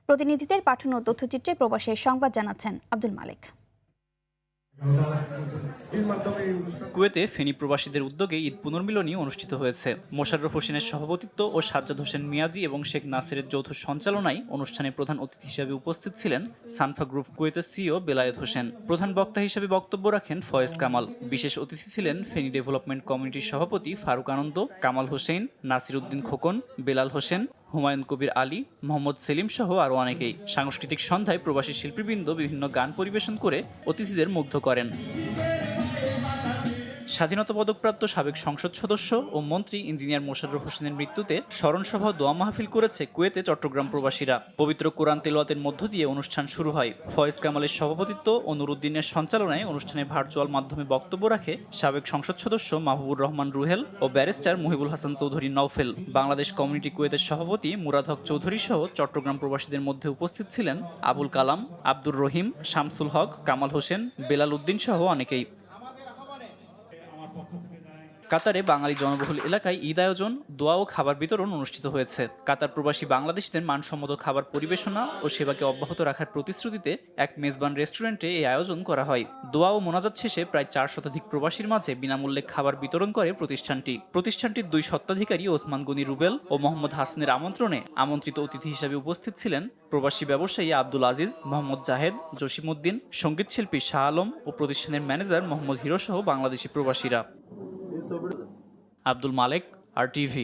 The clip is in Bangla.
প্রতিনিধিদের পাঠানো তথ্যচিত্রে প্রবাসের সংবাদ জানাচ্ছেন আব্দুল মালিক। কুয়েতে ফেনী প্রবাসীদের উদ্যোগে ঈদ পুনর্মিলনী অনুষ্ঠিত হয়েছে। মোশাররফ হোসেনের সভাপতিত্ব ও সাজ্জাদ হোসেন মিয়াজি এবং শেখ নাসিরের যৌথ সঞ্চালনায় অনুষ্ঠানে প্রধান অতিথি হিসেবে উপস্থিত ছিলেন সানফা গ্রুপ কুয়েতের সিইও বেলায়েত হোসেন। প্রধান বক্তা হিসেবে বক্তব্য রাখেন ফয়েজ কামাল। বিশেষ অতিথি ছিলেন ফেনী ডেভেলপমেন্ট কমিটির সভাপতি ফারুক আনন্দ, কামাল হোসেন, নাসির উদ্দিন খোকন, বেলাল হোসেন, হুমায়ুন কবির আলী, মোহাম্মদ সেলিম সহ আরও অনেকেই। সাংস্কৃতিক সন্ধ্যায় প্রবাসী শিল্পীবৃন্দ বিভিন্ন গান পরিবেশন করে অতিথিদের মুগ্ধ করেন। স্বাধীনতা পদকপ্রাপ্ত সাবেক সংসদ সদস্য ও মন্ত্রী ইঞ্জিনিয়ার মোশাররফ হোসেনের মৃত্যুতে স্মরণসভা ও দোয়া মাহফিল করেছে কুয়েতে চট্টগ্রাম প্রবাসীরা। পবিত্র কোরআন তেলাওয়াতের মধ্য দিয়ে অনুষ্ঠান শুরু হয়। ফয়েজ কামালের সভাপতিত্ব ও নুরুদ্দিনের সঞ্চালনায় অনুষ্ঠানে ভার্চুয়াল মাধ্যমে বক্তব্য রাখে সাবেক সংসদ সদস্য মাহবুবুর রহমান রুহেল ও ব্যারিস্টার মহিবুল হাসান চৌধুরী নওফেল। বাংলাদেশ কমিউনিটি কুয়েতের সভাপতি মুরাদ হক চৌধুরী সহ চট্টগ্রাম প্রবাসীদের মধ্যে উপস্থিত ছিলেন আবুল কালাম, আব্দুর রহিম, শামসুল হক, কামাল হোসেন, বেলাল উদ্দিন সহ অনেকেই। কাতারে বাঙালি জনবহুল এলাকায় ঈদ আয়োজন, দোয়া ও খাবার বিতরণ অনুষ্ঠিত হয়েছে। কাতার প্রবাসী বাংলাদেশিদের মানসম্মত খাবার পরিবেশনা ও সেবাকে অব্যাহত রাখার প্রতিশ্রুতিতে এক মেজবান রেস্টুরেন্টে এই আয়োজন করা হয়। দোয়া ও মোনাজাত শেষে প্রায় 4 শতাধিক প্রবাসীর মাঝে বিনামূল্যে খাবার বিতরণ করে প্রতিষ্ঠানটির 2 স্বত্বাধিকারী ওসমান গনি রুবেল ও মোহাম্মদ হাসানের আমন্ত্রণে আমন্ত্রিত অতিথি হিসেবে উপস্থিত ছিলেন প্রবাসী ব্যবসায়ী আব্দুল আজিজ, মোহাম্মদ জাহেদ, জসিমউদ্দিন, সঙ্গীতশিল্পী শাহ আলম ও প্রতিষ্ঠানের ম্যানেজার মোহাম্মদ হিরো সহ বাংলাদেশি প্রবাসীরা। আব্দুল মালেক, RTV।